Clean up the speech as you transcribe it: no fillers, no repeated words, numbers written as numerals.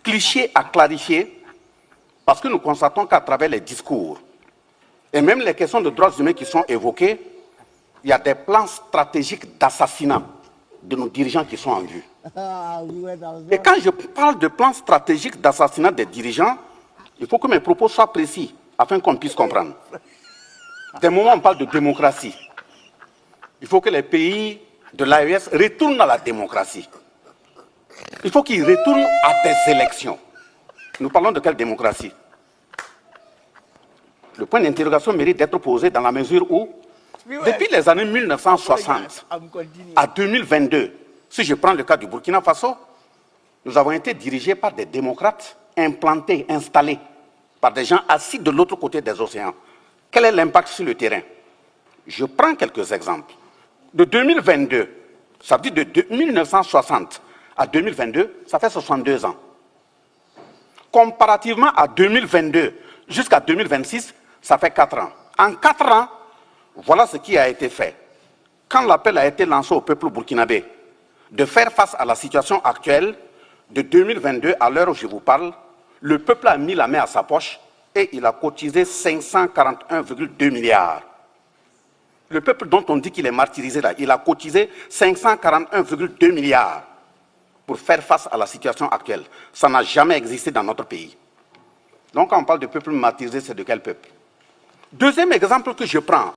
cliché à clarifier, parce que nous constatons qu'à travers les discours, et même les questions de droits humains qui sont évoquées, il y a des plans stratégiques d'assassinat de nos dirigeants qui sont en vue. Et quand je parle de plans stratégiques d'assassinat des dirigeants, il faut que mes propos soient précis, afin qu'on puisse comprendre. Des moments où on parle de démocratie, il faut que les pays de l'AES retournent à la démocratie. Il faut qu'ils retournent à des élections. Nous parlons de quelle démocratie? Le point d'interrogation mérite d'être posé dans la mesure où, depuis les années 1960 à 2022, si je prends le cas du Burkina Faso, nous avons été dirigés par des démocrates implantés, installés par des gens assis de l'autre côté des océans. Quel est l'impact sur le terrain? Je prends quelques exemples. De 2022, ça veut dire de 1960 à 2022, ça fait 62 ans. Comparativement à 2022 jusqu'à 2026, ça fait 4 ans. En 4 ans, voilà ce qui a été fait. Quand l'appel a été lancé au peuple burkinabé de faire face à la situation actuelle, de 2022 à l'heure où je vous parle, le peuple a mis la main à sa poche et il a cotisé 541,2 milliards. Le peuple dont on dit qu'il est martyrisé là, il a cotisé 541,2 milliards pour faire face à la situation actuelle. Ça n'a jamais existé dans notre pays. Donc quand on parle de peuple martyrisé, c'est de quel peuple? Deuxième exemple que je prends.